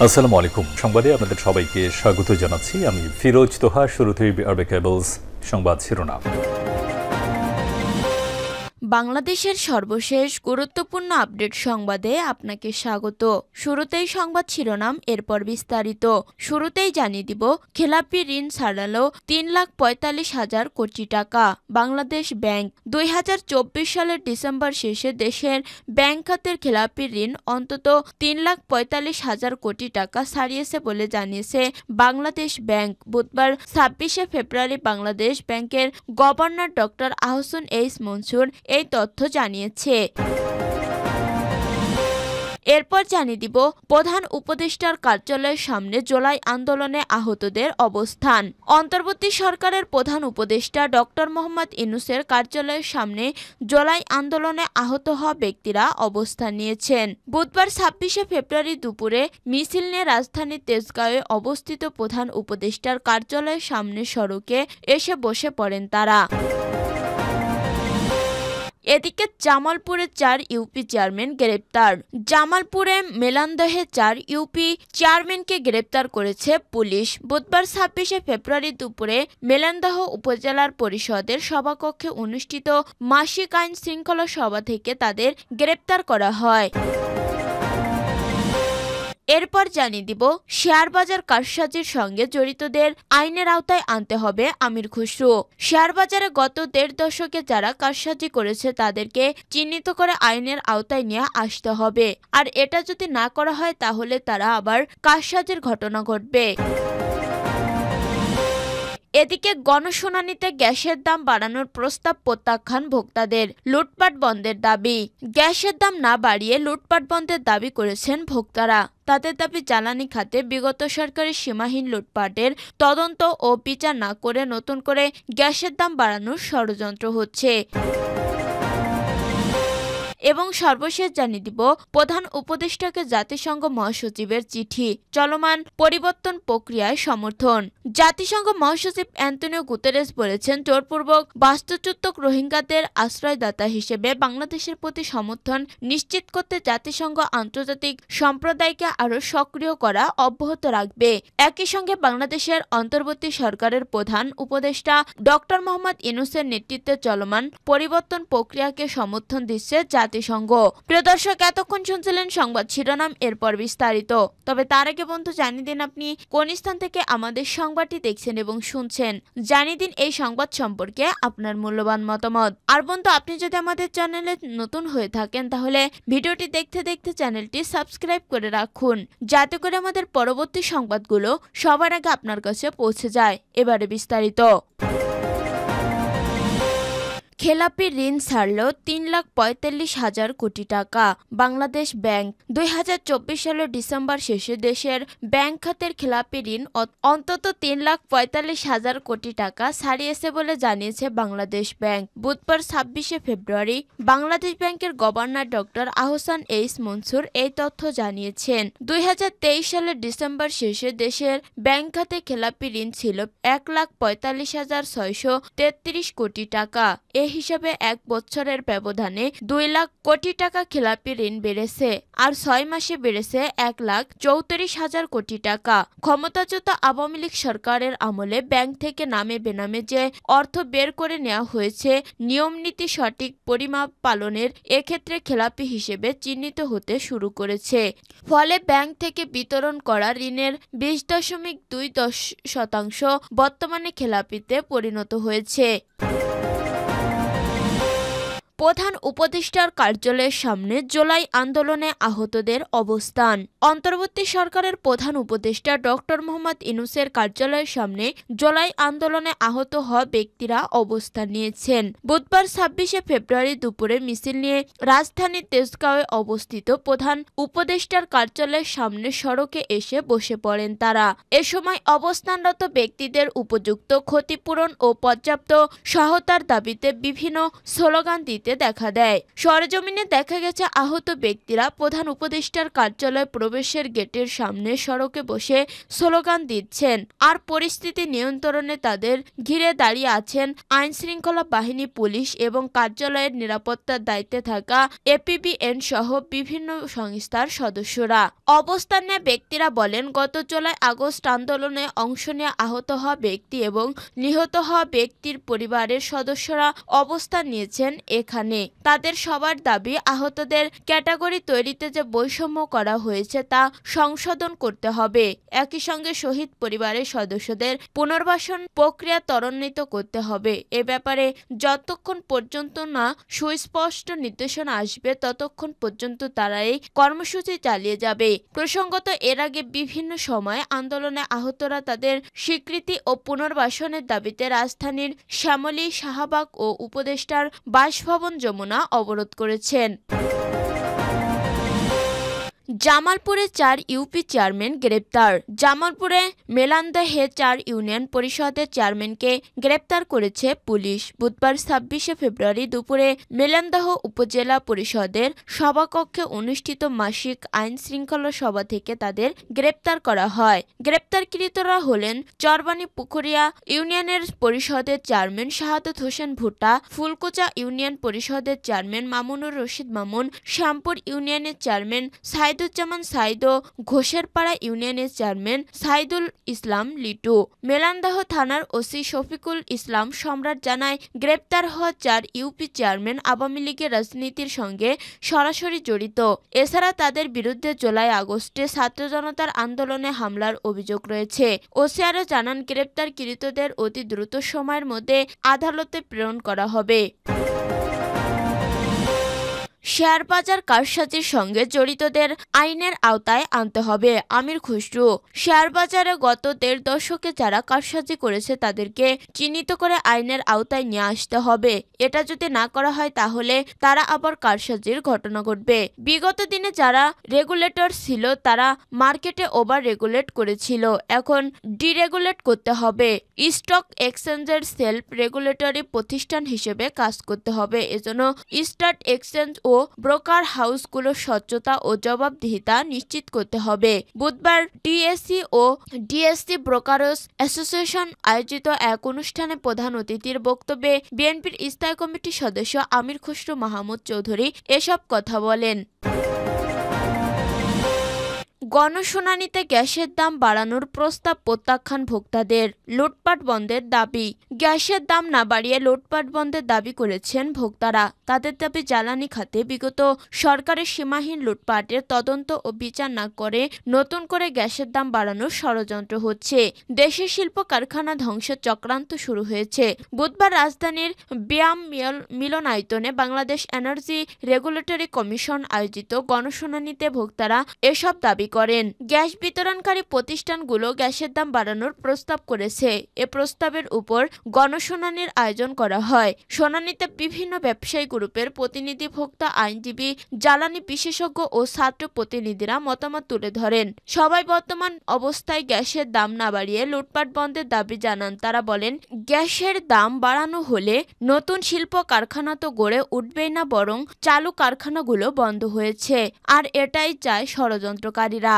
আসসালামু আলাইকুম। সংবাদে আপনাদের সবাইকে স্বাগত জানাচ্ছি। আমি ফিরোজ তোহা। শুরুতেই আরবে কেবলস সংবাদ শিরোনাম। বাংলাদেশের সর্বশেষ গুরুত্বপূর্ণ আপডেট সংবাদে আপনাকে স্বাগত। শুরুতেই সংবাদ শিরোনাম, এরপর বিস্তারিত। শুরুতেই জানিয়ে দিব, খেলাপি ঋণ ছাড়ালো 3,45,000 কোটি টাকা। বাংলাদেশ ব্যাংক 2024 সালের ডিসেম্বর শেষে দেশের ব্যাংক খাতের খেলাপি ঋণ অন্তত 3,45,000 কোটি টাকা ছাড়িয়েছে বলে জানিয়েছে বাংলাদেশ ব্যাংক। বুধবার 26 ফেব্রুয়ারি বাংলাদেশ ব্যাংকের governor doctor Ahsan H Mansur এই তথ্য জানিয়েছে। এরপর জানিয়ে দিব, প্রধান উপদেষ্টার কার্যালয়ের সামনে জুলাই আন্দোলনে আহতদের অবস্থান। অন্তর্বর্তী সরকারের প্রধান উপদেষ্টা ডক্টর মোহাম্মদ ইউনূসের কার্যালয়ের সামনে জুলাই আন্দোলনে আহত হওয়া ব্যক্তিরা অবস্থান নিয়েছেন। বুধবার 26 ফেব্রুয়ারি দুপুরে মিছিল নিয়ে রাজধানীর তেজগাঁওয়ে অবস্থিত প্রধান উপদেষ্টার কার্যালয়ের সামনে সড়কে এসে বসে পড়েন তারা। এদিকে জামালপুরে 4 ইউপি চেয়ারম্যান গ্রেপ্তার। জামালপুরে মেলান্দহে 4 ইউপি চেয়ারম্যানকে গ্রেপ্তার করেছে পুলিশ। বুধবার 26 ফেব্রুয়ারি দুপুরে মেলান্দহ উপজেলার পরিষদের সভাকক্ষে অনুষ্ঠিত মাসিক আইন শৃঙ্খলা সভা থেকে তাদের গ্রেপ্তার করা হয়। এরপর জানিয়ে দিব, শেয়ারবাজার কারসাজির সঙ্গে জড়িতদের আইনের আওতায় আনতে হবে আমির খুসরো। শেয়ারবাজারে গত 1.5 দশকে যারা কারসাজি করেছে তাদেরকে চিহ্নিত করে আইনের আওতায় নিয়ে আসতে হবে। আর এটা যদি না করা হয় তাহলে তারা আবার কারসাজির ঘটনা ঘটবে। এদিকে গণশুনানিতে গ্যাসের দাম বাড়ানোর প্রস্তাব প্রত্যাখ্যান ভোক্তাদের। লুটপাট বন্ধের দাবি। গ্যাসের দাম না বাড়িয়ে লুটপাট বন্ধের দাবি করেছেন ভোক্তারা। তাদের দাবি, জ্বালানি খাতে বিগত সরকারের সীমাহীন লুটপাটের তদন্ত ও বিচার না করে নতুন করে গ্যাসের দাম বাড়ানোর ষড়যন্ত্র হচ্ছে। এবং সর্বশেষ জানিয়ে দিব, প্রধান উপদেষ্টাকে জাতিসংঘ মহাসচিবের চিঠি, চলমান পরিবর্তন প্রক্রিয়ায় সমর্থন। জাতিসংঘ মহাসচিব অ্যান্টনিও গুতেরেস বলেছেন, জোরপূর্বক বাস্তুচ্যুত রোহিঙ্গাদের আশ্রয়দাতা হিসেবে বাংলাদেশের প্রতি সমর্থন নিশ্চিত করতে জাতিসংঘ আন্তর্জাতিক সম্প্রদায়কে আরও সক্রিয় করা অব্যাহত রাখবে। একই সঙ্গে বাংলাদেশের অন্তর্বর্তী সরকারের প্রধান উপদেষ্টা ডক্টর মোহাম্মদ ইউনূসের নেতৃত্বে চলমান পরিবর্তন প্রক্রিয়াকে সমর্থন দিচ্ছে জাতিসংঘ। প্রিয় দর্শক, এতক্ষণ শুনছিলেন সংবাদ শিরোনাম, এরপর বিস্তারিত। তবে তার আগে বন্ধু জানিয়ে দিন আপনি কোন স্থান থেকে আমাদের সংবাদটি দেখছেন এবং শুনছেন। জানিয়ে দিন এই সংবাদ সম্পর্কে আপনার মূল্যবান মতামত। আর বন্ধু, আপনি যদি আমাদের চ্যানেলে নতুন হয়ে থাকেন তাহলে ভিডিওটি দেখতে দেখতে চ্যানেলটি সাবস্ক্রাইব করে রাখুন, যাতে করে আমাদের পরবর্তী সংবাদগুলো সবার আগে আপনার কাছে পৌঁছে যায়। এবারে বিস্তারিত। খেলাপি ঋণ ছাড়ল 3,45,000 কোটি টাকা। বাংলাদেশ ব্যাংক 2024 সালের ডিসেম্বর শেষে দেশের ব্যাংক খাতের খেলাপি ঋণ অন্তত 3,45,000 কোটি টাকা ছাড়িয়েছে বলে জানিয়েছে বাংলাদেশ ব্যাংক। বুধবার 26 ফেব্রুয়ারি বাংলাদেশ ব্যাংকের governor doctor Ahsan H Mansur এই তথ্য জানিয়েছেন। 2023 সালের ডিসেম্বর শেষে দেশের ব্যাংক খাতে খেলাপি ঋণ ছিল 1,45,633 কোটি টাকা। এ হিসাবে এক বছরের ব্যবধানে 2 লাখ কোটি টাকা খেলাপি ঋণ বেড়েছে। আর 6 মাসে বেড়েছে 1,34,000 কোটি টাকা। ক্ষমতাচ্যুত আওয়ামী লীগ সরকারের আমলে ব্যাংক থেকে নামে বেনামে যে অর্থ বের করে নেওয়া হয়েছে, নিয়মনীতি সঠিক পরিমাপ পালনের এক্ষেত্রে খেলাপি হিসেবে চিহ্নিত হতে শুরু করেছে। ফলে ব্যাংক থেকে বিতরণ করা ঋণের 20.2% বর্তমানে খেলাপিতে পরিণত হয়েছে। প্রধান উপদেষ্টার কার্যালয়ের সামনে জুলাই আন্দোলনে আহতদের অবস্থান। অন্তর্বর্তী সরকারের প্রধান উপদেষ্টা ডক্টর মোহাম্মদ ইউনূসের কার্যালয়ের সামনে জুলাই আন্দোলনে আহত হওয়া ব্যক্তিরা অবস্থান নিয়েছেন। বুধবার 26 ফেব্রুয়ারি দুপুরে মিছিল নিয়ে রাজধানীর তেজগাঁওয়ে অবস্থিত প্রধান উপদেষ্টার কার্যালয়ের সামনে সড়কে এসে বসে পড়েন তারা। এ সময় অবস্থানরত ব্যক্তিদের উপযুক্ত ক্ষতিপূরণ ও পর্যাপ্ত সহায়তার দাবিতে বিভিন্ন স্লোগান দিতে দিতে দেখা দেয়। সরেজমিনে দেখা গেছে আহত ব্যক্তিরা প্রধান উপদেষ্টার কার্যালয় প্রবেশের গেটের সামনে সড়কে বসে স্লোগান দিচ্ছেন, আর পরিস্থিতি নিয়ন্ত্রণে তাদের ঘিরে দাঁড়িয়ে আছেন আইনশৃঙ্খলা বাহিনী, পুলিশ এবং কার্যালয়ের নিরাপত্তার দায়িত্বে থাকা এপিবিএন সহ বিভিন্ন সংস্থার সদস্যরা। অবস্থান নেওয়া ব্যক্তিরা বলেন, গত জুলাই আগস্ট আন্দোলনে অংশ নিয়ে আহত হওয়া ব্যক্তি এবং নিহত হওয়া ব্যক্তির পরিবারের সদস্যরা অবস্থান নিয়েছেন এখানে। তাদের সবার দাবি, আহতদের ক্যাটাগরি তৈরিতে যে বৈষম্য করা হয়েছে তা সংশোধন করতে হবে। একই সঙ্গে শহীদ পরিবারের সদস্যদের পুনর্বাসন প্রক্রিয়া ত্বরান্বিত করতে হবে। এ ব্যাপারে যতক্ষণ পর্যন্ত না সুস্পষ্ট নির্দেশনা আসবে ততক্ষণ পর্যন্ত তারা এই কর্মসূচি চালিয়ে যাবে। প্রসঙ্গত, এর আগে বিভিন্ন সময় আন্দোলনে আহতরা তাদের স্বীকৃতি ও পুনর্বাসনের দাবিতে রাজধানীর শ্যামলী, শাহবাগ ও উপদেষ্টার বাসভবন যমুনা অবরোধ করেছেন। জামালপুরে 4 ইউপি চেয়ারম্যান গ্রেপ্তার। জামালপুরে মেলান্দহে 4 ইউনিয়ন পরিষদের চেয়ারম্যানকে গ্রেপ্তার করেছে পুলিশ। বুধবার 26 ফেব্রুয়ারি দুপুরে মেলান্দহ উপজেলা পরিষদের সভাকক্ষে অনুষ্ঠিত মাসিক আইন শৃঙ্খলা সভা থেকে তাদের গ্রেপ্তার করা হয়। গ্রেপ্তারকৃতরা হলেন চরবানি পুকুরিয়া ইউনিয়নের পরিষদের চেয়ারম্যান শাহাদত হোসেন ভুট্টা, ফুলকুচা ইউনিয়ন পরিষদের চেয়ারম্যান মামুনুর রশিদ মামুন, শ্যামপুর ইউনিয়নের চেয়ারম্যান সাইদুজ্জামান সাইদ ও ঘোষেরপাড়া ইউনিয়নের চেয়ারম্যান সাইদুল ইসলাম লিটু। মেলান্দাহ থানার ওসি শফিকুল ইসলাম সম্রাট জানায়, গ্রেপ্তার হওয়া 4 ইউপি চেয়ারম্যান আওয়ামী লীগের রাজনীতির সঙ্গে সরাসরি জড়িত। এছাড়া তাদের বিরুদ্ধে জুলাই আগস্টে ছাত্র জনতার আন্দোলনে হামলার অভিযোগ রয়েছে। ওসি আরও জানান, গ্রেপ্তারকৃতদের অতি দ্রুত সময়ের মধ্যে আদালতে প্রেরণ করা হবে। শেয়ার বাজার কারসাজির সঙ্গে জড়িতদের আইনের আওতায় আনতে হবে। আমির খুসরু। শেয়ার বাজারে গত 1.5 দশকে যারা কারসাজি করেছে তাদেরকে চিহ্নিত করে আইনের আওতায় নিয়ে আসতে হবে। এটা যদি না করা হয় তাহলে তারা আবার কারসাজির ঘটনা ঘটবে। বিগত দিনে যারা রেগুলেটর ছিল তারা মার্কেটে ওভার রেগুলেট করেছিল, এখন ডিরেগুলেট করতে হবে। স্টক এক্সচেঞ্জের সেলফ রেগুলেটরি প্রতিষ্ঠান হিসেবে কাজ করতে হবে। এজন্য স্টক এক্সচেঞ্জ ও ব্রোকার হাউসগুলোর স্বচ্ছতা ও জবাবদিহিতা নিশ্চিত করতে হবে। বুধবার ডিএসসি ও ডিএসসি ব্রোকারস অ্যাসোসিয়েশন আয়োজিত এক অনুষ্ঠানে প্রধান অতিথির বক্তব্যে বিএনপির স্থায়ী কমিটির সদস্য আমির খুসরু মাহমুদ চৌধুরী এসব কথা বলেন। গণশুনানিতে গ্যাসের দাম বাড়ানোর প্রস্তাব প্রত্যাখ্যান ভোক্তাদের। লুটপাট বন্ধের দাবি। গ্যাসের দাম না বাড়িয়ে লুটপাট বন্ধের দাবি করেছেন ভোক্তারা। তাদের দাবি, জ্বালানি খাতে বিগত সরকারের সীমাহীন লুটপাটের তদন্ত ও বিচার না করে নতুন করে গ্যাসের দাম বাড়ানোর ষড়যন্ত্র হচ্ছে। দেশের শিল্প কারখানা ধ্বংসের চক্রান্ত শুরু হয়েছে। বুধবার রাজধানীর ব্যায়াম মিলনায়তনে বাংলাদেশ এনার্জি রেগুলেটরি কমিশন আয়োজিত গণশুনানিতে ভোক্তারা এসব দাবি করেন। গ্যাস বিতরণকারী প্রতিষ্ঠানগুলো গ্যাসের দাম বাড়ানোর প্রস্তাব করেছে। এ প্রস্তাবের উপর গণশুনানির আয়োজন করা হয়। শুনানিতে বিভিন্ন ব্যবসায়ী গ্রুপের প্রতিনিধি, ভোক্তা, আইনজীবী, জ্বালানি বিশেষজ্ঞ ও ছাত্র প্রতিনিধিরা মতামত তুলে ধরেন। সবাই বর্তমান অবস্থায় গ্যাসের দাম না বাড়িয়ে লুটপাট বন্ধের দাবি জানান। তারা বলেন, গ্যাসের দাম বাড়ানো হলে নতুন শিল্প কারখানা তো গড়ে উঠবেই না, বরং চালু কারখানাগুলো বন্ধ হয়েছে। আর এটাই চায় ষড়যন্ত্রকারীরা।